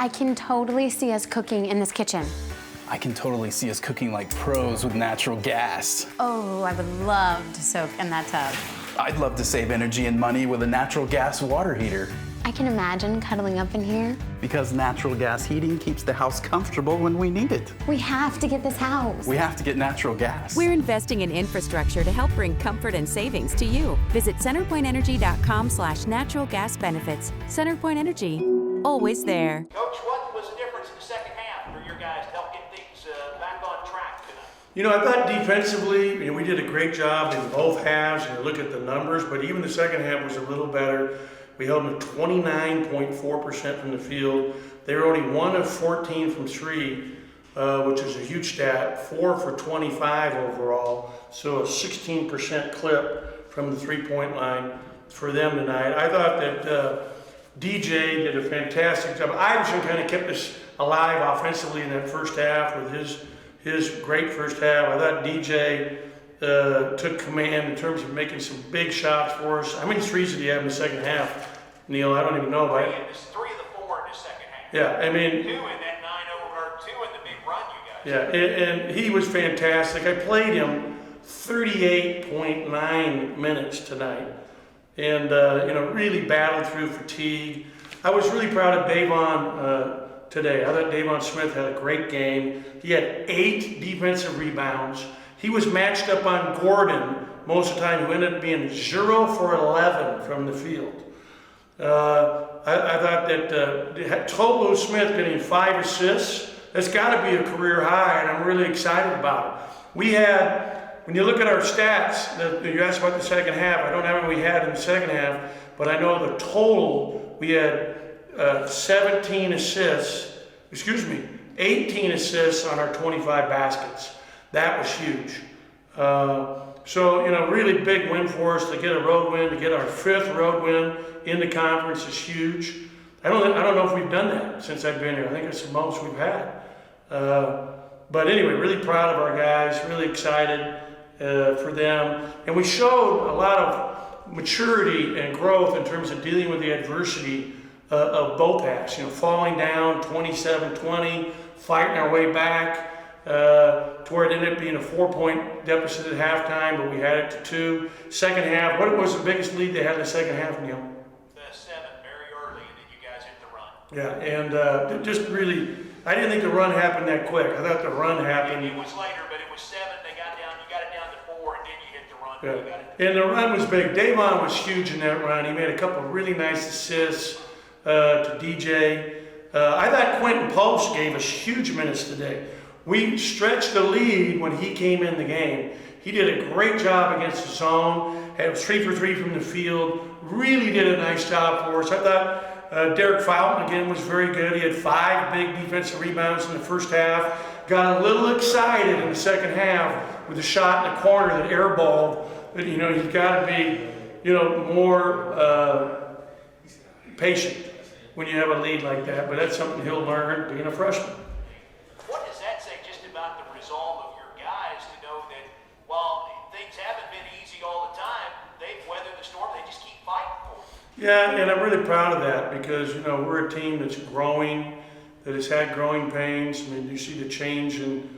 I can totally see us cooking in this kitchen. I can totally see us cooking like pros with natural gas. Oh, I would love to soak in that tub. I'd love to save energy and money with a natural gas water heater. I can imagine cuddling up in here. Because natural gas heating keeps the house comfortable when we need it. We have to get this house. We have to get natural gas. We're investing in infrastructure to help bring comfort and savings to you. Visit centerpointenergy.com/natural gas benefits. CenterPoint Energy, always there. Coach, what was the difference in the second half for your guys to help get things back on track tonight? You know, I thought defensively, we did a great job in both halves. You look at the numbers, but even the second half was a little better. We held them 29.4% from the field. They were only 1 of 14 from three, which is a huge stat. 4 for 25 overall, so a 16% clip from the three-point line for them tonight. I thought that DJ did a fantastic job. Iverson kind of kept us alive offensively in that first half with his great first half. I thought DJ took command in terms of making some big shots for us. How many threes did he have in the second half, Neil? I don't even know. Three of the 4 in the second half. Yeah, I mean. 2 in that 2 in the big run, you guys. Yeah, and he was fantastic. I played him 38.9 minutes tonight, and really battled through fatigue. I was really proud of Davon today. I thought Davon Smith had a great game. He had 8 defensive rebounds. He was matched up on Gordon most of the time, who ended up being 0 for 11 from the field. I thought that Tolu Smith getting 5 assists, that's got to be a career high, and I'm really excited about it. We had, when you look at our stats, you asked about the second half, I don't know what we had in the second half, but I know the total, we had 18 assists on our 25 baskets. That was huge. Really big win for us to get a road win, to get our 5th road win in the conference is huge. I don't know if we've done that since I've been here. I think it's the most we've had. But anyway, really proud of our guys, really excited for them. And we showed a lot of maturity and growth in terms of dealing with the adversity of both halves. Falling down 27-20, fighting our way back, to where it ended up being a 4-point deficit at halftime, but we had it to 2. Second half, what was the biggest lead they had in the second half, Neil? 7, very early, and then you guys hit the run. Yeah, and just really, I didn't think the run happened that quick. I thought the run happened. It was later, but it was 7. You got it down to 4, and then you hit the run. Yeah. And the run was big. Davon was huge in that run. He made a couple of really nice assists to DJ. I thought Quentin Post gave us huge minutes today. We stretched the lead when he came in the game. He did a great job against the zone. Had 3 for 3 from the field. Really did a nice job for us. I thought Derek Fountain again was very good. He had 5 big defensive rebounds in the first half. Got a little excited in the second half with a shot in the corner that airballed. But you've got to be more patient when you have a lead like that. But that's something he'll learn being a freshman. What does that say just about the resolve of your guys to know that while things haven't been easy all the time, they've weathered the storm, they just keep fighting for it? Yeah, and I'm really proud of that because, we're a team that's growing, that has had growing pains. I mean, you see the change in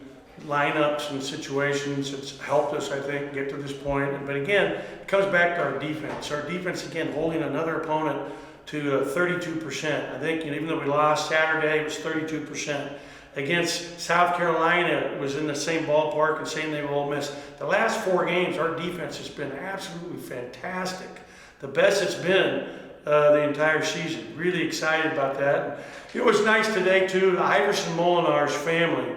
lineups and situations. It's helped us, I think, get to this point. But again, it comes back to our defense. Our defense, again, holding another opponent to 32%. I think even though we lost Saturday, it was 32%. Against South Carolina, it was in the same ballpark, and same thing with Ole Miss. The last 4 games, our defense has been absolutely fantastic. The best it's been the entire season. Really excited about that. It was nice today, too. The Iverson Molinar's family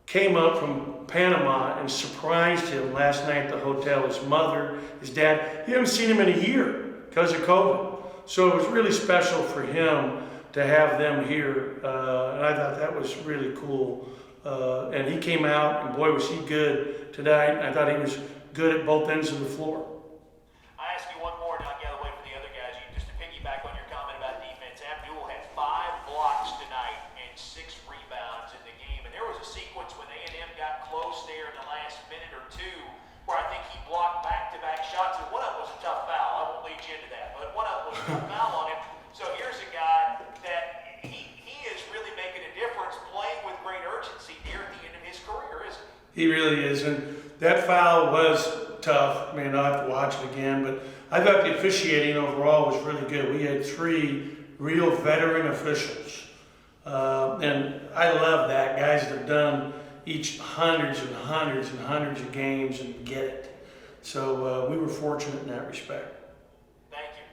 came up from Panama and surprised him last night at the hotel. His mother, his dad. He hadn't seen him in a year because of COVID. So it was really special for him to have them here, and I thought that was really cool. And he came out, and boy, was he good tonight. I thought he was good at both ends of the floor. I ask you one more, and I'll get away from the other guys. Just to piggyback on your comment about defense, Abdul had 5 blocks tonight and 6 rebounds in the game. And there was a sequence when A&M got close there in the last minute or 2 where I think he blocked back-to-back shots, and one of them was a tough foul. I won't lead you into that, but one of them was a tough foul on him. So here's a guy that he is really He really is, and that foul was tough. I mean, I'll have to watch it again, but I thought the officiating overall was really good. We had 3 real veteran officials, and I love that. Guys that have done each hundreds and hundreds and hundreds of games and get it. So we were fortunate in that respect. Thank you.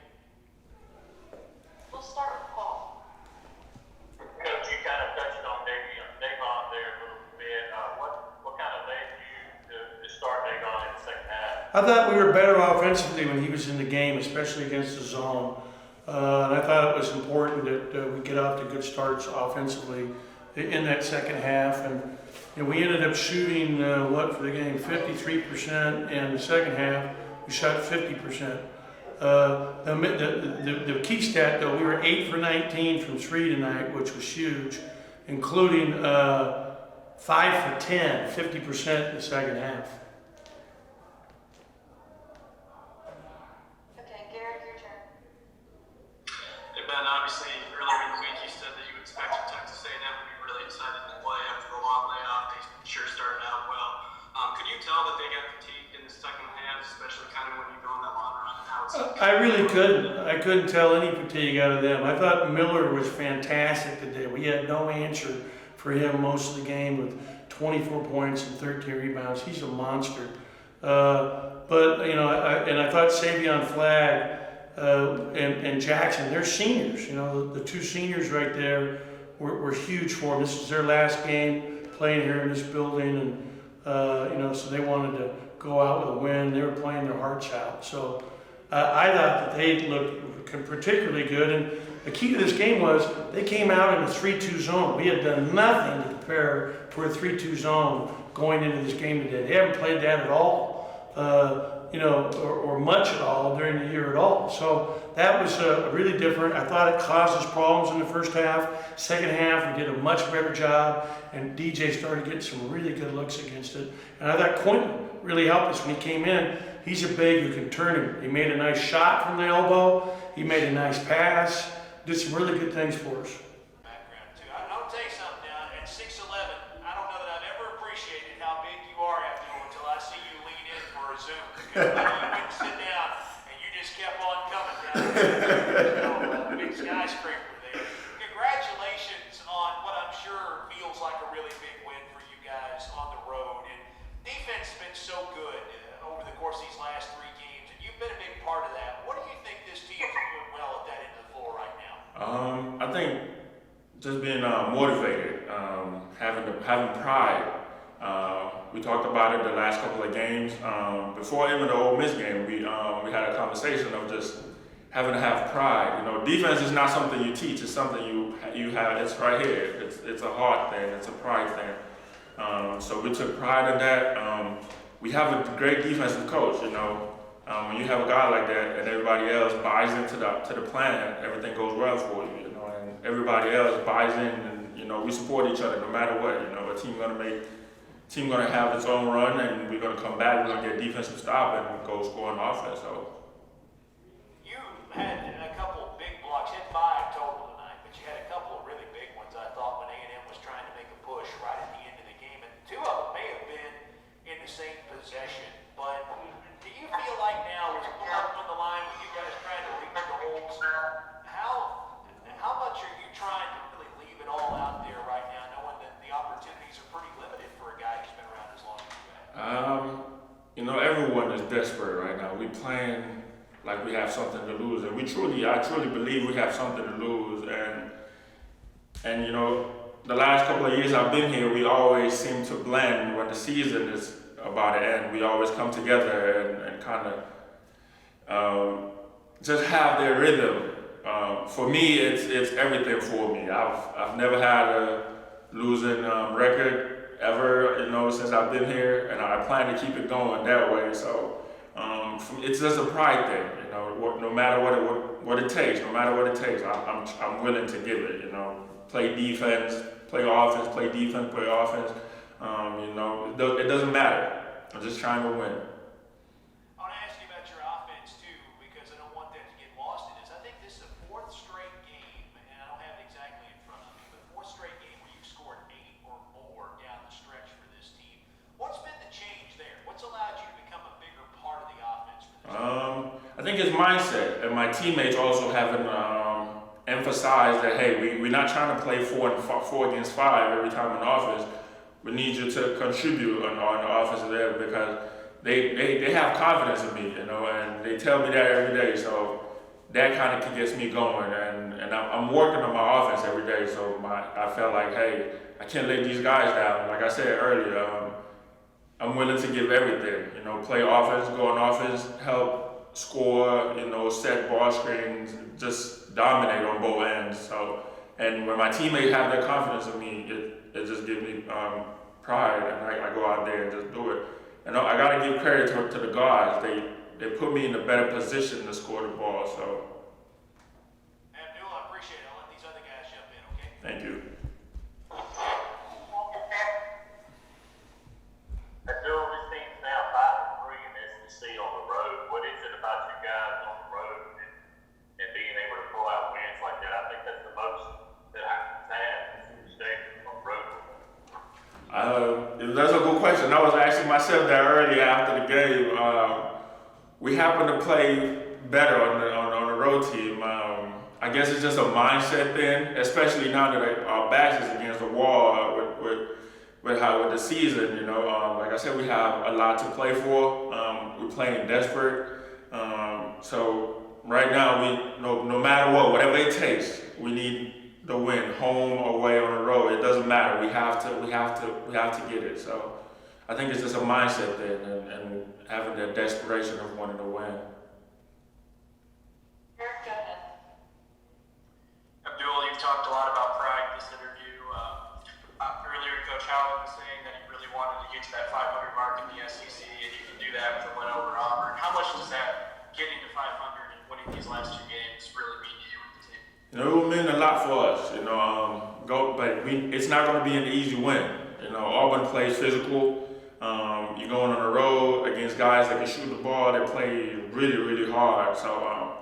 We'll start with Paul. Coach, you kind of touched on Davon there a little bit. What kind of led you to start Davon in the second half? I thought we were better offensively when he was in the game, especially against the zone. And I thought it was important that we get off to good starts offensively in that second half. And we ended up shooting, for the game, 53%, and the second half, we shot 50%. The key stat, though, we were 8 for 19 from 3 tonight, which was huge, including 5 for 10, 50% in the second half. Okay, Garrett, your turn. Hey Ben, obviously earlier in the week you said that you expected Texas A&M to be really excited to play after the long layoff. They sure started out well. Could you tell that they got fatigued in the second half, especially kind of when you go on that long run and how it's I really couldn't. I couldn't tell any fatigue out of them. I thought Miller was fantastic today. We had no answer for him most of the game with 24 points and 13 rebounds. He's a monster. I thought Savion Flagg and Jackson, they're seniors. The 2 seniors right there were huge for them. This is their last game playing here in this building, and so they wanted to go out with a win. They were playing their hearts out. So I thought that they looked particularly good. And the key to this game was they came out in a 3-2 zone. We had done nothing to prepare for a 3-2 zone going into this game today. They haven't played that at all, or much at all during the year at all. So that was really different. I thought it caused us problems in the first half. Second half, we did a much better job, and DJ started getting some really good looks against it. And I thought Quentin really helped us when he came in. He's a big who can turn him. He made a nice shot from the elbow. He made a nice pass. Did some really good things for us. Background too. I'll tell you something now. At 6'11", I don't know that I've ever appreciated how big you are after until I see you lean in for a Zoom. Because you wouldn't sit down and you just kept on coming down. Big skyscraper there. Congratulations on what I'm sure feels like a really big win for you guys on the road. And defense has been so good over the course of these last 3 games, and you've been a big part of that. What do you think this team is doing well at that end of the floor right now? I think just being motivated, having pride. We talked about it the last couple of games. Before even the Ole Miss game, we had a conversation of just having to have pride. Defense is not something you teach; it's something you have. It's right here. It's a heart thing. It's a pride thing. So we took pride in that. We have a great defensive coach. When you have a guy like that and everybody else buys into the plan, everything goes well for you. And everybody else buys in, and we support each other no matter what. A team gonna have its own run, and we're gonna come back. We're gonna get defensive stop and go score on offense. So you had a couple big blocks, hit 5 total tonight, but you had a couple of really big ones. I thought when A&M was trying to make a push right at the end of the game, and 2 of them may have been in the same possession. But do you feel like now, with up on the line, with you guys trying to reach the holes, how much are you trying to really leave it all out there right now, knowing that the opportunities are pretty limited for a guy who's been around as long as you have? Everyone is desperate right now. We're playing like we have something to lose, and I truly believe we have something to lose. And the last couple of years I've been here, we always seem to blend when the season is about to end. We always come together and kind of just have their rhythm. For me, it's everything for me. I've never had a losing record ever, since I've been here, and I plan to keep it going that way. So it's just a pride thing, no matter what it takes, I'm willing to give it. Play defense, play offense, play defense, play offense. It doesn't matter. I'm just trying to win. I want to ask you about your offense too, because I don't want that to get lost in this. I think this is the 4th straight game, and I don't have it exactly in front of me, but 4th straight game where you've scored 8 or more down the stretch for this team. What's think it's mindset, and my teammates also haven't emphasized that, hey, we're not trying to play 4 against 5 every time in offense. We need you to contribute on the offensive end, because they have confidence in me, you know, and they tell me that every day. So that kind of gets me going, and I'm working on my offense every day. So I felt like, hey, I can't let these guys down. Like I said earlier, I'm willing to give everything, you know, play offense, go on offense, help score, you know, set ball screens, just dominate on both ends. So, and when my teammates have that confidence in me, it just gives me pride, and I go out there and just do it. And I gotta give credit to the guards. They put me in a better position to score the ball. So. Abdul, I appreciate it. I'll let these other guys jump in, okay? Thank you. Abdul, this team's now 5-3 in SEC on the road. What is it about you guys on the road and being able to pull out wins like that? I think that's the most that I've had in the state on the road. That's a good question. I was asking myself that earlier after the game. We happen to play better on the road team. I guess it's just a mindset thing, especially now that our backs is against the wall with the season. You know, like I said, we have a lot to play for. We're playing desperate. So right now, no matter whatever it takes, we need the win, home or away on the road. It doesn't matter. We have to get it. So I think it's just a mindset thing, and having that desperation of wanting to win. Abdul, you've talked a lot about pride in this interview. Earlier, Coach Howland was saying that he really wanted to get to that 500 mark in the SEC, and you can do that with a win over Auburn. How much does that getting to 500 and winning these last 2 games really mean to you with the team? You know, it will mean a lot for us. You know, it's not going to be an easy win. You know, Auburn plays physical. You're going on the road against guys that can shoot the ball. They play really, really hard. So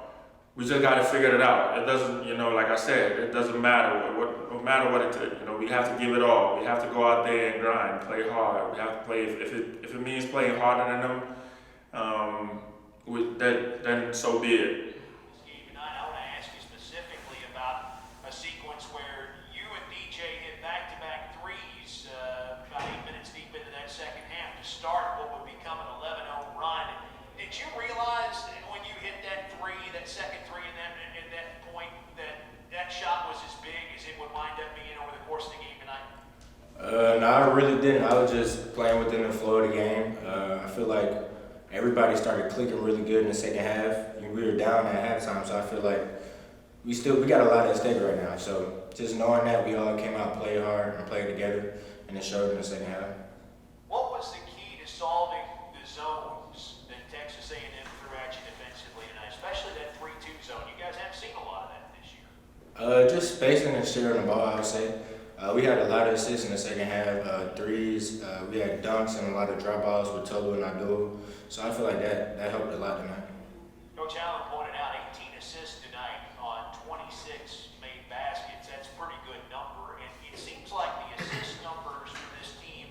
we just got to figure it out. It doesn't, you know, like I said, it doesn't matter no matter what it takes. You know, we have to give it all. We have to go out there and grind, play hard. We have to play. If it means playing harder than them, then so be it. I want to ask you specifically about a sequence where you and DJ hit back-to-back threes about 8 minutes deep into that second half to start what would become an 11-0 run. Did you realize when you hit that second three in that point, that shot was as big as it would wind up being over the course of the game tonight? No, I really didn't. I was just playing within the flow of the game. I feel like everybody started clicking really good in the second half. We were down at halftime, so I feel like we got a lot at stake right now. So just knowing that we all came out, played hard, and played together, and it showed in the second half. What was the key to solving the zones that Texas A&M threw at you defensively tonight, especially that 3-2 zone? You guys haven't seen a lot of that this year. Just spacing and sharing the ball, I would say. We had a lot of assists in the second half, threes. We had dunks and a lot of drop balls with Tolu and Abdul. So I feel like that helped a lot tonight. Coach Allen pointed out 18 assists tonight on 26 made baskets. That's a pretty good number. And it seems like the assist numbers for this team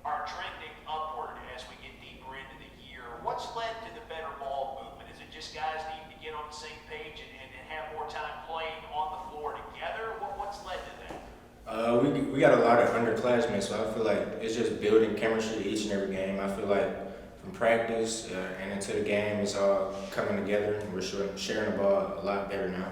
are trending upward as we get deeper into the year. What's led to the better ball movement? Is it just guys needing to get on the same page and have more time playing on the floor together? What's led to that? We got a lot of underclassmen, so I feel like it's just building chemistry each and every game. I feel like from practice and into the game, it's all coming together, and we're sharing the ball a lot better now.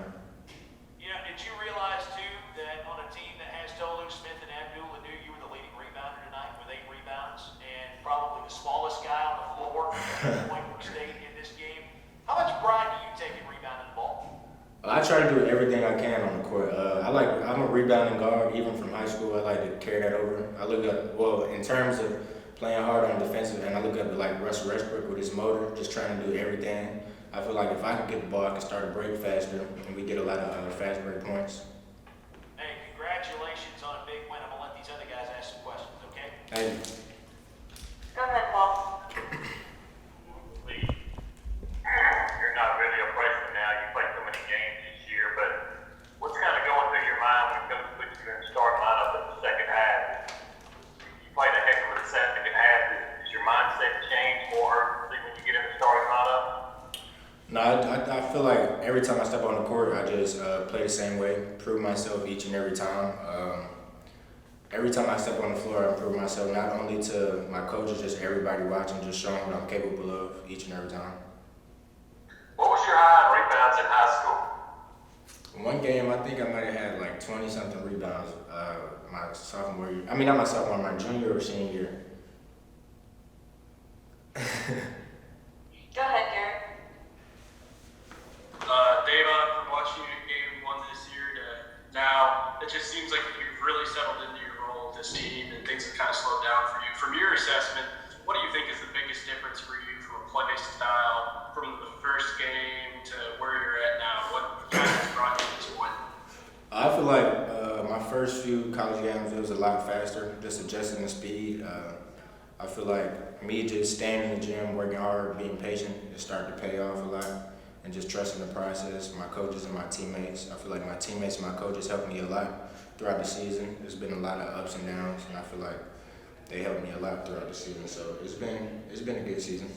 Yeah, did you realize too that on a team that has Tolu, Smith, and Abdul Adu, you were the leading rebounder tonight with 8 rebounds and probably the smallest guy on the floor at Point State in this game? How much pride do you take in rebounding the ball? I try to do everything I can on the court. I'm a rebounding guard, even from high school. I like to carry that over. I look up, in terms of playing hard on defensive, and I look up at like Russell Westbrook with his motor, just trying to do everything. I feel like if I can get the ball, I can start to break faster, and we get a lot of fast break points. Hey, congratulations on a big win. I'm going to let these other guys ask some questions, okay? Thank you. Go ahead, Paul. You're not really a freshman now. You played so many games this year, but what's kind of going through your mind when Coach puts you in the starting lineup in the second half? You played a heck of a second half. Does your mindset change more urgently when you get in the starting lineup? No, I feel like every time I step on the court, I just play the same way, prove myself each and every time. Every time I step on the floor, I prove myself not only to my coaches, just everybody watching, just showing what I'm capable of each and every time. What was your high in rebounds in high school? One game, I think I might have had like 20-something rebounds my sophomore year. I mean, not my sophomore, my junior or senior year. Go ahead, Garrett. Dave, from watching you in game one this year to now, it just seems like you've really settled into your role with this team and things have kind of slowed down for you. From your assessment, what do you think is the biggest difference for you from a play style from the first game to where you're at now? What kind of brought you to this point? I feel like my first few college games, it was a lot faster, just adjusting the speed. I feel like me just staying in the gym, working hard, being patient, it started to pay off a lot, and just trusting the process, my coaches and my teammates. I feel like my teammates and my coaches helped me a lot throughout the season. There's been a lot of ups and downs, and I feel like they helped me a lot throughout the season. So it's been a good season.